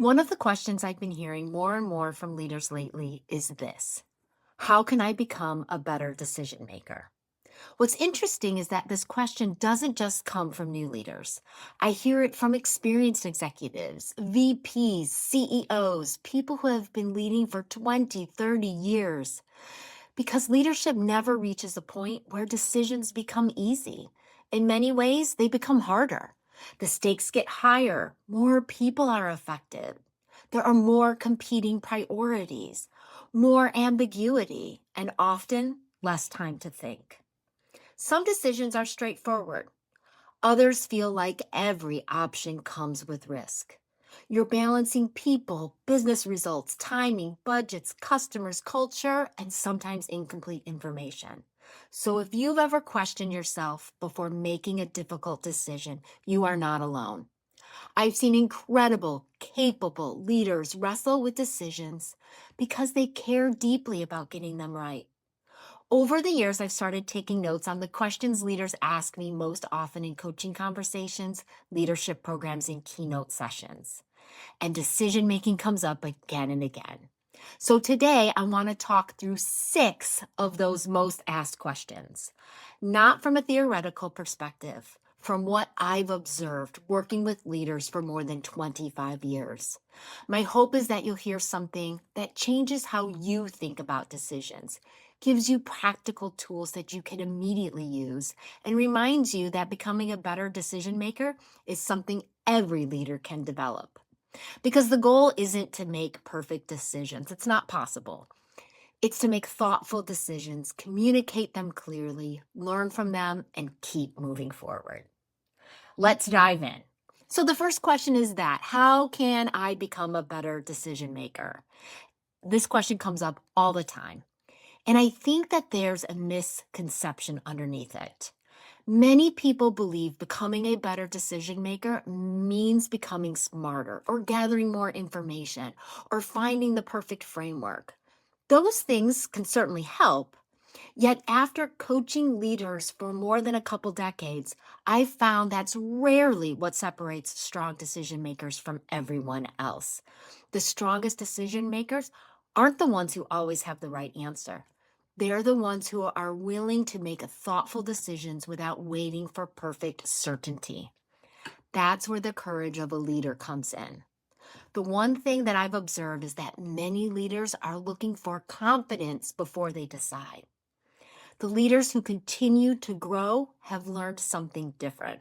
One of the questions I've been hearing more and more from leaders lately is this: how can I become a better decision maker? What's interesting is that this question doesn't just come from new leaders. I hear it from experienced executives, VPs, CEOs, people who have been leading for 20, 30 years. Because leadership never reaches a point where decisions become easy. In many ways, they become harder. The stakes get higher, more people are affected. There are more competing priorities, more ambiguity, and often less time to think. Some decisions are straightforward. Others feel like every option comes with risk. You're balancing people, business results, timing, budgets, customers, culture, and sometimes incomplete information. So if you've ever questioned yourself before making a difficult decision, you are not alone. I've seen incredible, capable leaders wrestle with decisions because they care deeply about getting them right. Over the years, I've started taking notes on the questions leaders ask me most often in coaching conversations, leadership programs, and keynote sessions. And decision making comes up again and again. So today, I want to talk through 6 of those most asked questions, not from a theoretical perspective, from what I've observed working with leaders for more than 25 years. My hope is that you'll hear something that changes how you think about decisions, gives you practical tools that you can immediately use, and reminds you that becoming a better decision maker is something every leader can develop. Because the goal isn't to make perfect decisions, it's not possible. It's to make thoughtful decisions, communicate them clearly, learn from them, and keep moving forward. Let's dive in. So, the first question is that how can I become a better decision maker? This question comes up all the time. And I think that there's a misconception underneath it. Many people believe becoming a better decision maker means becoming smarter or gathering more information or finding the perfect framework. Those things can certainly help. Yet, after coaching leaders for more than a couple decades, I've found that's rarely what separates strong decision makers from everyone else. The strongest decision makers aren't the ones who always have the right answer. They're the ones who are willing to make thoughtful decisions without waiting for perfect certainty. That's where the courage of a leader comes in. The one thing that I've observed is that many leaders are looking for confidence before they decide. The leaders who continue to grow have learned something different.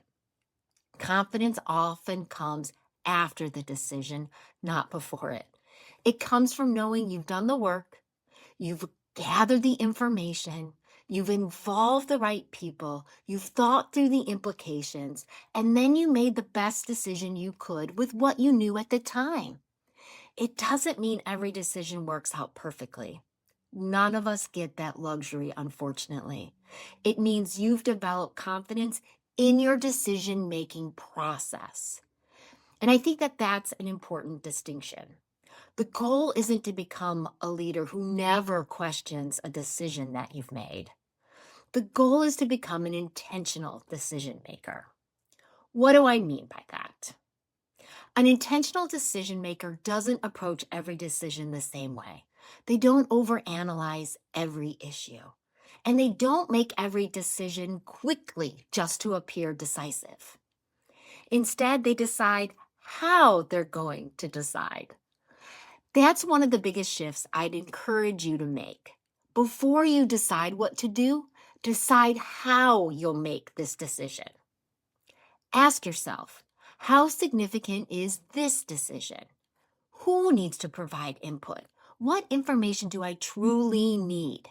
Confidence often comes after the decision, not before it. It comes from knowing you've done the work, you've gathered the information, you've involved the right people, you've thought through the implications, and then you made the best decision you could with what you knew at the time. It doesn't mean every decision works out perfectly. None of us get that luxury, unfortunately. It means you've developed confidence in your decision making process. And I think that that's an important distinction. The goal isn't to become a leader who never questions a decision that you've made. The goal is to become an intentional decision maker. What do I mean by that? An intentional decision maker doesn't approach every decision the same way. They don't overanalyze every issue. And they don't make every decision quickly just to appear decisive. Instead, they decide how they're going to decide. That's one of the biggest shifts I'd encourage you to make. Before you decide what to do, decide how you'll make this decision. Ask yourself, how significant is this decision? Who needs to provide input? What information do I truly need?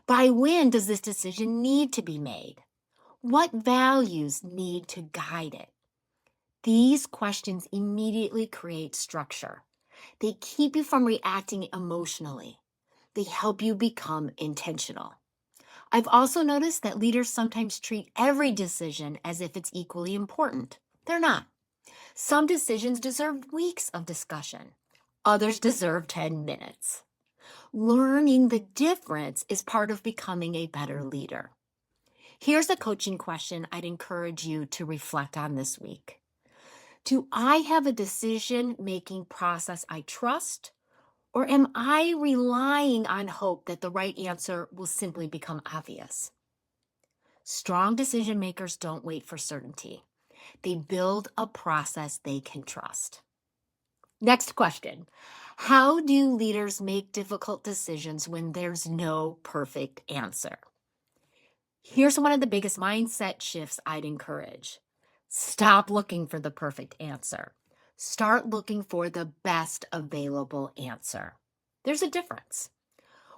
By when does this decision need to be made? What values need to guide it? These questions immediately create structure. They keep you from reacting emotionally. They help you become intentional. I've also noticed that leaders sometimes treat every decision as if it's equally important. They're not. Some decisions deserve weeks of discussion. Others deserve 10 minutes. Learning the difference is part of becoming a better leader. Here's a coaching question I'd encourage you to reflect on this week. Do I have a decision-making process I trust, or am I relying on hope that the right answer will simply become obvious? Strong decision makers don't wait for certainty. They build a process they can trust. Next question. How do leaders make difficult decisions when there's no perfect answer? Here's one of the biggest mindset shifts I'd encourage. Stop looking for the perfect answer. Start looking for the best available answer. There's a difference.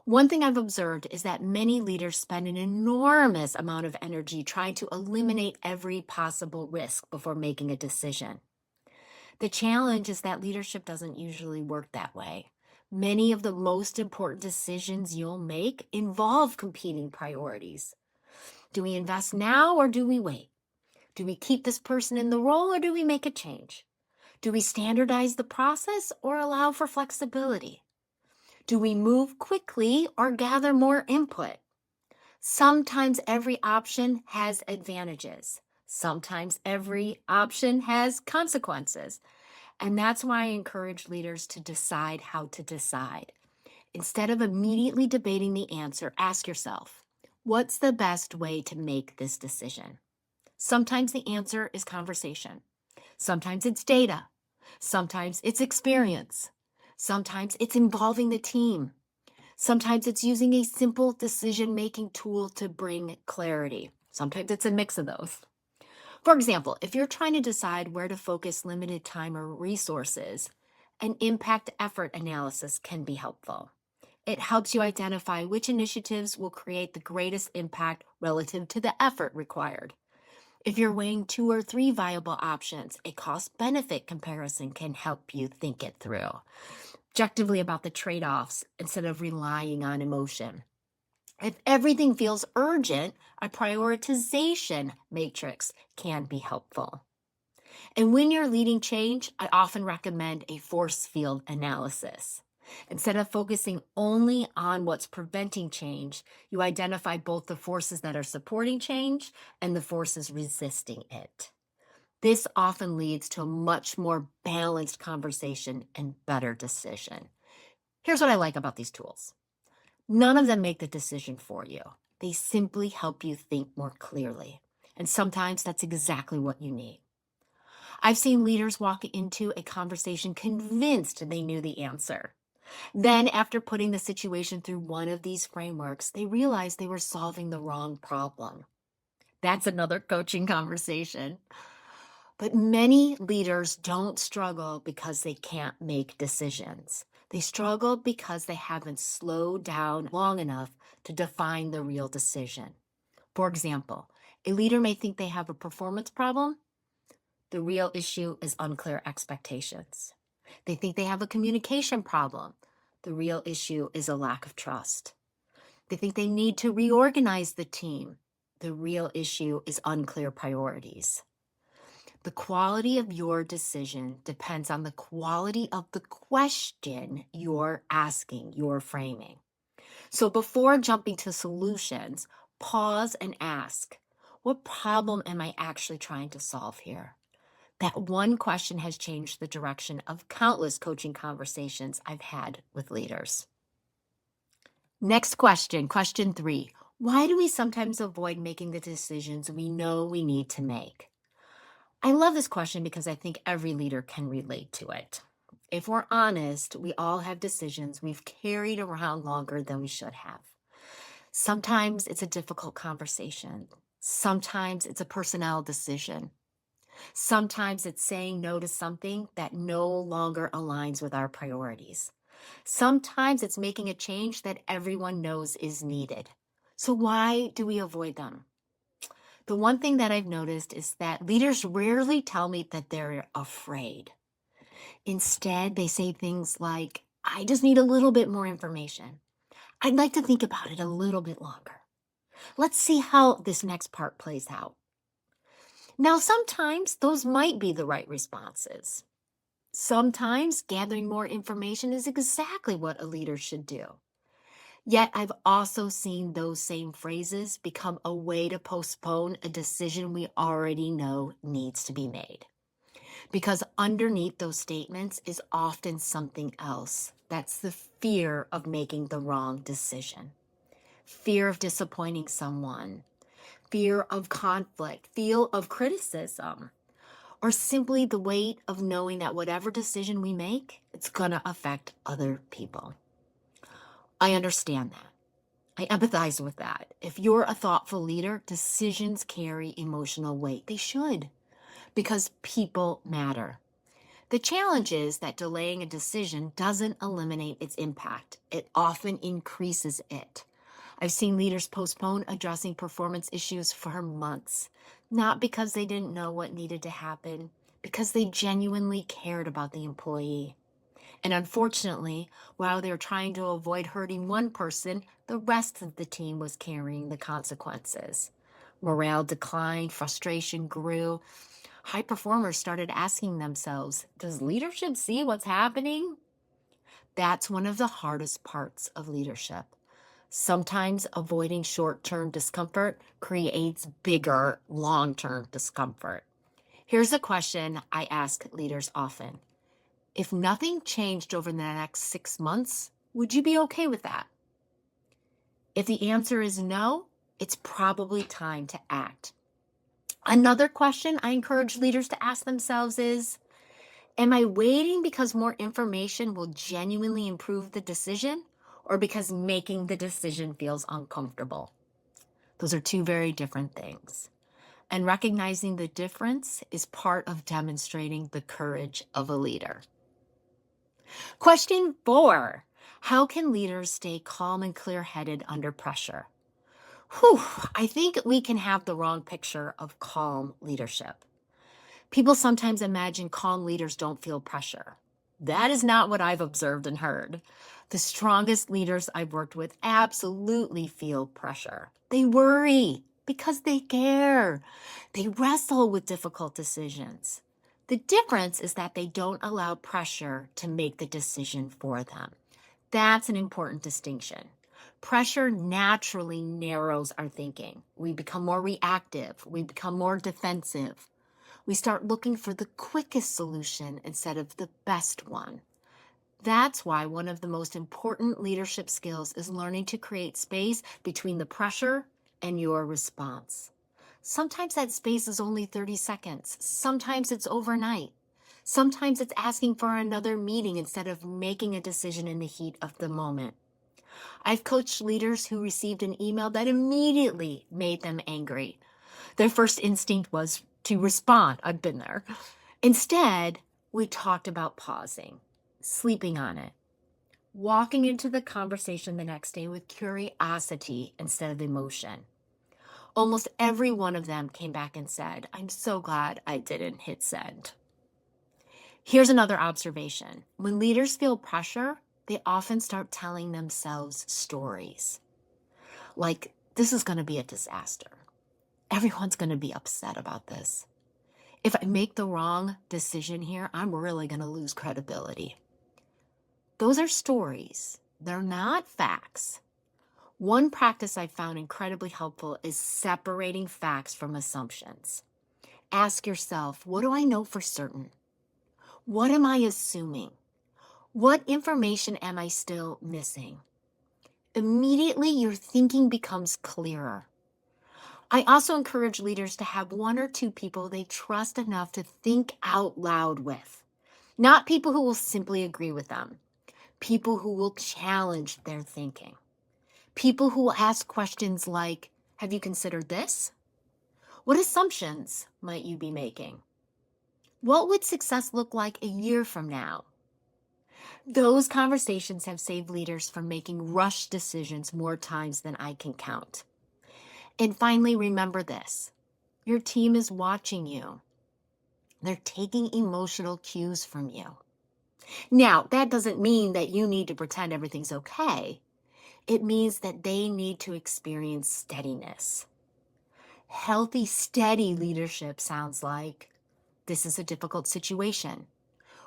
One thing I've observed is that many leaders spend an enormous amount of energy trying to eliminate every possible risk before making a decision. The challenge is that leadership doesn't usually work that way. Many of the most important decisions you'll make involve competing priorities. Do we invest now or do we wait? Do we keep this person in the role or do we make a change? Do we standardize the process or allow for flexibility? Do we move quickly or gather more input? Sometimes every option has advantages. Sometimes every option has consequences. And that's why I encourage leaders to decide how to decide. Instead of immediately debating the answer, ask yourself, what's the best way to make this decision? Sometimes the answer is conversation. Sometimes it's data. Sometimes it's experience. Sometimes it's involving the team. Sometimes it's using a simple decision-making tool to bring clarity. Sometimes it's a mix of those. For example, if you're trying to decide where to focus limited time or resources, an impact effort analysis can be helpful. It helps you identify which initiatives will create the greatest impact relative to the effort required. If you're weighing 2 or 3 viable options, a cost-benefit comparison can help you think it through, objectively about the trade-offs instead of relying on emotion. If everything feels urgent, a prioritization matrix can be helpful. And when you're leading change, I often recommend a force field analysis. Instead of focusing only on what's preventing change, you identify both the forces that are supporting change and the forces resisting it. This often leads to a much more balanced conversation and better decision. Here's what I like about these tools. None of them make the decision for you. They simply help you think more clearly. And sometimes that's exactly what you need. I've seen leaders walk into a conversation convinced they knew the answer. Then, after putting the situation through one of these frameworks, they realized they were solving the wrong problem. That's another coaching conversation. But many leaders don't struggle because they can't make decisions. They struggle because they haven't slowed down long enough to define the real decision. For example, a leader may think they have a performance problem. The real issue is unclear expectations. They think they have a communication problem. The real issue is a lack of trust. They think they need to reorganize the team. The real issue is unclear priorities. The quality of your decision depends on the quality of the question you're asking, you're framing. So before jumping to solutions, pause and ask, what problem am I actually trying to solve here? That one question has changed the direction of countless coaching conversations I've had with leaders. Next question, question 3. Why do we sometimes avoid making the decisions we know we need to make? I love this question because I think every leader can relate to it. If we're honest, we all have decisions we've carried around longer than we should have. Sometimes it's a difficult conversation. Sometimes it's a personnel decision. Sometimes it's saying no to something that no longer aligns with our priorities. Sometimes it's making a change that everyone knows is needed. So why do we avoid them? The one thing that I've noticed is that leaders rarely tell me that they're afraid. Instead, they say things like, I just need a little bit more information. I'd like to think about it a little bit longer. Let's see how this next part plays out. Now, sometimes those might be the right responses. Sometimes gathering more information is exactly what a leader should do. Yet I've also seen those same phrases become a way to postpone a decision we already know needs to be made. because underneath those statements is often something else. That's the fear of making the wrong decision, fear of disappointing someone, fear of conflict, fear of criticism, or simply the weight of knowing that whatever decision we make, it's going to affect other people. I understand that. I empathize with that. If you're a thoughtful leader, decisions carry emotional weight. They should, because people matter. The challenge is that delaying a decision doesn't eliminate its impact. It often increases it. I've seen leaders postpone addressing performance issues for months, not because they didn't know what needed to happen, because they genuinely cared about the employee. And unfortunately, while they're trying to avoid hurting one person, the rest of the team was carrying the consequences. Morale declined, frustration grew. High performers started asking themselves, does leadership see what's happening? That's one of the hardest parts of leadership. Sometimes avoiding short-term discomfort creates bigger long-term discomfort. Here's a question I ask leaders often. If nothing changed over the next 6 months, would you be okay with that? If the answer is no, it's probably time to act. Another question I encourage leaders to ask themselves is, am I waiting because more information will genuinely improve the decision, or because making the decision feels uncomfortable? Those are two very different things. And recognizing the difference is part of demonstrating the courage of a leader. Question 4, how can leaders stay calm and clear-headed under pressure? I think we can have the wrong picture of calm leadership. People sometimes imagine calm leaders don't feel pressure. That is not what I've observed and heard. The strongest leaders I've worked with absolutely feel pressure. They worry because they care. They wrestle with difficult decisions. The difference is that they don't allow pressure to make the decision for them. That's an important distinction. Pressure naturally narrows our thinking. We become more reactive. We become more defensive. We start looking for the quickest solution instead of the best one. That's why one of the most important leadership skills is learning to create space between the pressure and your response. Sometimes that space is only 30 seconds. Sometimes it's overnight. Sometimes it's asking for another meeting instead of making a decision in the heat of the moment. I've coached leaders who received an email that immediately made them angry. Their first instinct was to respond. I've been there. Instead, we talked about pausing, sleeping on it, walking into the conversation the next day with curiosity instead of emotion. Almost every one of them came back and said, I'm so glad I didn't hit send. Here's another observation. When leaders feel pressure, they often start telling themselves stories. Like, this is going to be a disaster. Everyone's going to be upset about this. If I make the wrong decision here, I'm really going to lose credibility. Those are stories. They're not facts. One practice I found incredibly helpful is separating facts from assumptions. Ask yourself, what do I know for certain? What am I assuming? What information am I still missing? Immediately, your thinking becomes clearer. I also encourage leaders to have 1 or 2 people they trust enough to think out loud with. Not people who will simply agree with them. People who will challenge their thinking. People who will ask questions like, have you considered this? What assumptions might you be making? What would success look like a year from now? Those conversations have saved leaders from making rushed decisions more times than I can count. And finally, remember this. Your team is watching you. They're taking emotional cues from you. Now, that doesn't mean that you need to pretend everything's okay. It means that they need to experience steadiness. Healthy, steady leadership sounds like, this is a difficult situation.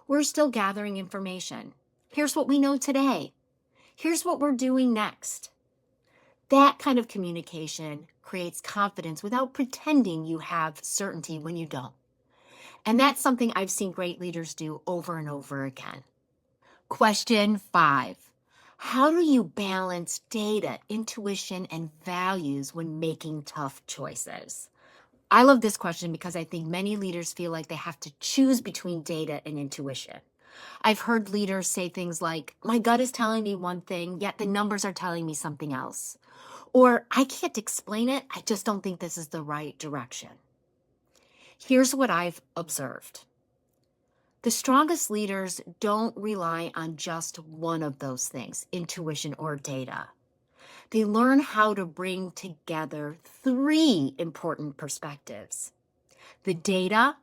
We're still gathering information. Here's what we know today. Here's what we're doing next. That kind of communication creates confidence without pretending you have certainty when you don't. And that's something I've seen great leaders do over and over again. Question 5. How do you balance data, intuition, and values when making tough choices? I love this question because I think many leaders feel like they have to choose between data and intuition. I've heard leaders say things like, my gut is telling me one thing, yet the numbers are telling me something else. Or, I can't explain it, I just don't think this is the right direction. Here's what I've observed. The strongest leaders don't rely on just one of those things, intuition or data. They learn how to bring together 3 important perspectives: the data,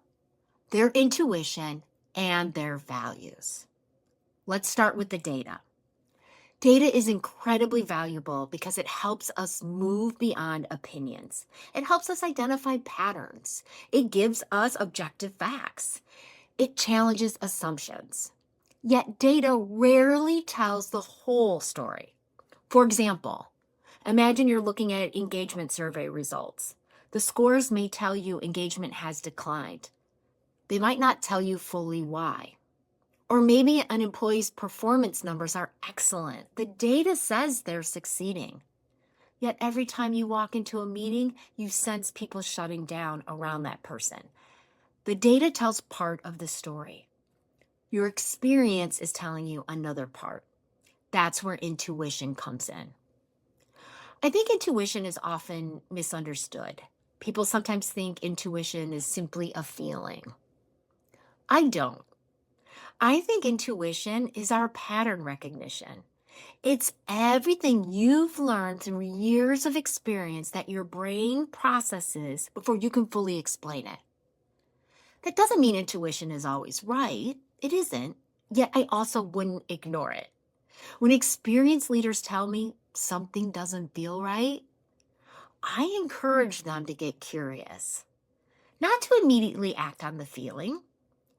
their intuition, and their values. Let's start with the data. Data is incredibly valuable because it helps us move beyond opinions. It helps us identify patterns. It gives us objective facts. It challenges assumptions. Yet data rarely tells the whole story. For example, imagine you're looking at engagement survey results. The scores may tell you engagement has declined. They might not tell you fully why. Or maybe an employee's performance numbers are excellent. The data says they're succeeding. Yet every time you walk into a meeting, you sense people shutting down around that person. The data tells part of the story. Your experience is telling you another part. That's where intuition comes in. I think intuition is often misunderstood. People sometimes think intuition is simply a feeling. I don't. I think intuition is our pattern recognition. It's everything you've learned through years of experience that your brain processes before you can fully explain it. That doesn't mean intuition is always right. It isn't. Yet I also wouldn't ignore it. When experienced leaders tell me something doesn't feel right, I encourage them to get curious, not to immediately act on the feeling,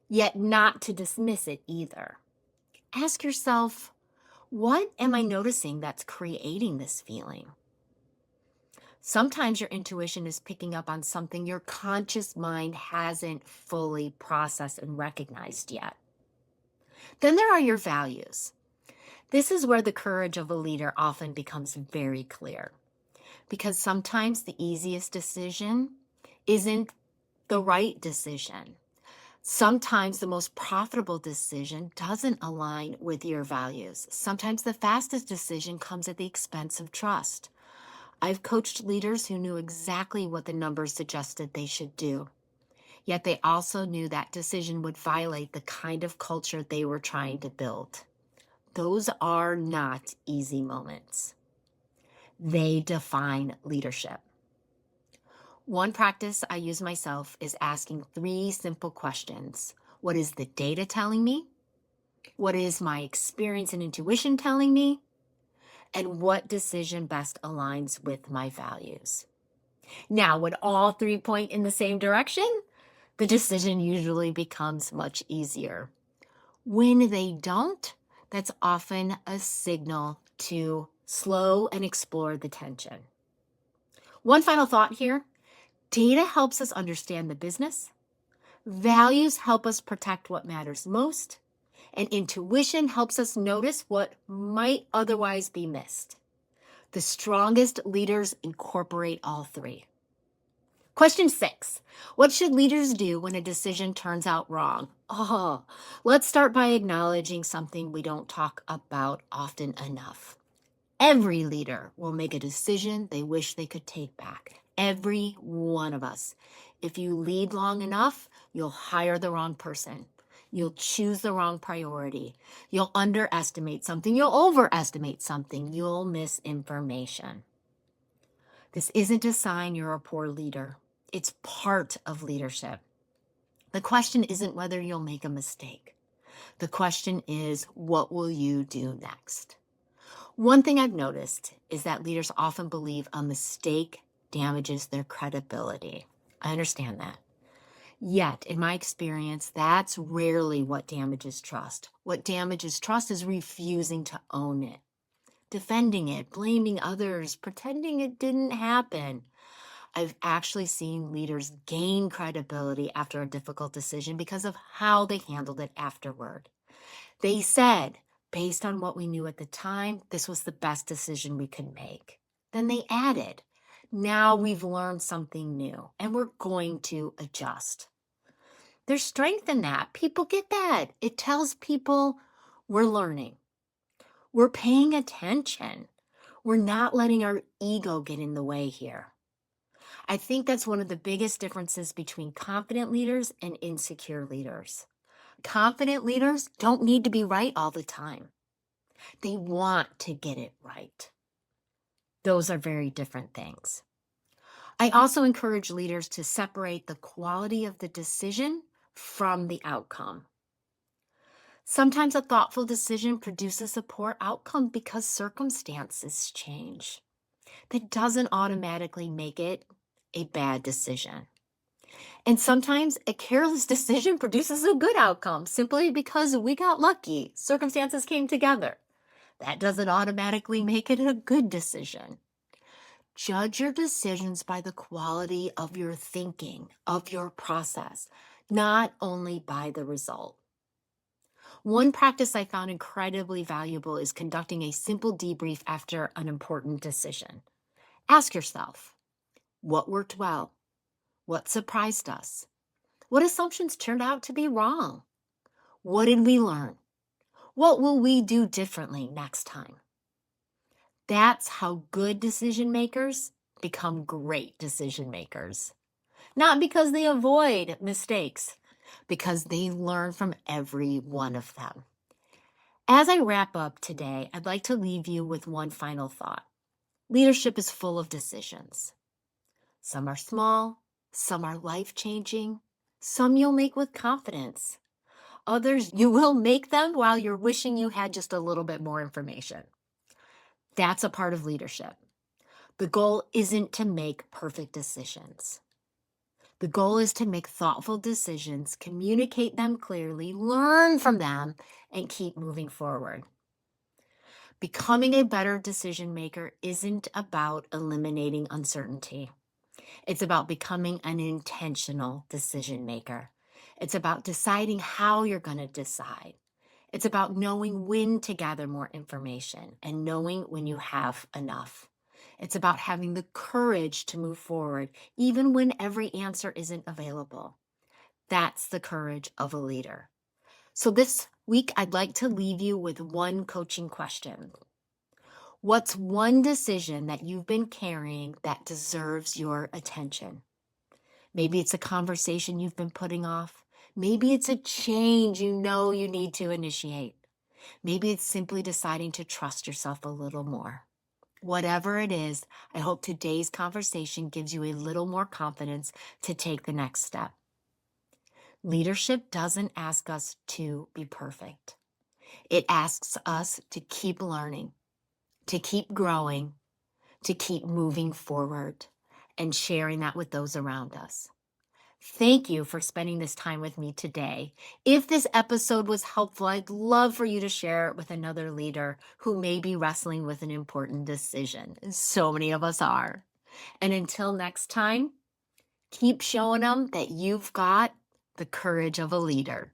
yet not to dismiss it either. Ask yourself, what am I noticing that's creating this feeling? Sometimes your intuition is picking up on something your conscious mind hasn't fully processed and recognized yet. Then there are your values. This is where the courage of a leader often becomes very clear, because sometimes the easiest decision isn't the right decision. Sometimes the most profitable decision doesn't align with your values. Sometimes the fastest decision comes at the expense of trust. I've coached leaders who knew exactly what the numbers suggested they should do, yet they also knew that decision would violate the kind of culture they were trying to build. Those are not easy moments. They define leadership. One practice I use myself is asking 3 simple questions. What is the data telling me? What is my experience and intuition telling me? And what decision best aligns with my values? Now, when all 3 point in the same direction, the decision usually becomes much easier. When they don't, that's often a signal to slow and explore the tension. One final thought here. Data helps us understand the business. Values help us protect what matters most. And intuition helps us notice what might otherwise be missed. The strongest leaders incorporate all 3. Question 6. What should leaders do when a decision turns out wrong? Let's start by acknowledging something we don't talk about often enough. Every leader will make a decision they wish they could take back. Every one of us. If you lead long enough, you'll hire the wrong person. You'll choose the wrong priority. You'll underestimate something. You'll overestimate something. You'll miss information. This isn't a sign you're a poor leader. It's part of leadership. The question isn't whether you'll make a mistake. The question is, what will you do next? One thing I've noticed is that leaders often believe a mistake damages their credibility. I understand that. Yet, in my experience, that's rarely what damages trust. What damages trust is refusing to own it, defending it, blaming others, pretending it didn't happen. I've actually seen leaders gain credibility after a difficult decision because of how they handled it afterward. They said, based on what we knew at the time, this was the best decision we could make. Then they added, now we've learned something new and we're going to adjust. There's strength in that. People get that. It tells people we're learning, we're paying attention, we're not letting our ego get in the way here. I think that's one of the biggest differences between confident leaders and insecure leaders. Confident leaders don't need to be right all the time. They want to get it right. Those are very different things. I also encourage leaders to separate the quality of the decision from the outcome. Sometimes a thoughtful decision produces a poor outcome because circumstances change. That doesn't automatically make it a bad decision. And sometimes a careless decision produces a good outcome simply because we got lucky. Circumstances came together. That doesn't automatically make it a good decision. Judge your decisions by the quality of your thinking, of your process, not only by the result. One practice I found incredibly valuable is conducting a simple debrief after an important decision. Ask yourself, what worked well? What surprised us? What assumptions turned out to be wrong? What did we learn? What will we do differently next time? That's how good decision makers become great decision makers. Not because they avoid mistakes, because they learn from every one of them. As I wrap up today, I'd like to leave you with one final thought. Leadership is full of decisions. Some are small, some are life-changing, some you'll make with confidence. Others, you will make them while you're wishing you had just a little bit more information. That's a part of leadership. The goal isn't to make perfect decisions. The goal is to make thoughtful decisions, communicate them clearly, learn from them, and keep moving forward. Becoming a better decision maker isn't about eliminating uncertainty. It's about becoming an intentional decision maker. It's about deciding how you're going to decide. It's about knowing when to gather more information and knowing when you have enough. It's about having the courage to move forward, even when every answer isn't available. That's the courage of a leader. So this week, I'd like to leave you with one coaching question. What's one decision that you've been carrying that deserves your attention? Maybe it's a conversation you've been putting off. Maybe it's a change you know you need to initiate. Maybe it's simply deciding to trust yourself a little more. Whatever it is, I hope today's conversation gives you a little more confidence to take the next step. Leadership doesn't ask us to be perfect. It asks us to keep learning, to keep growing, to keep moving forward, and sharing that with those around us. Thank you for spending this time with me today. If this episode was helpful, I'd love for you to share it with another leader who may be wrestling with an important decision. So many of us are. And until next time, keep showing them that you've got the courage of a leader.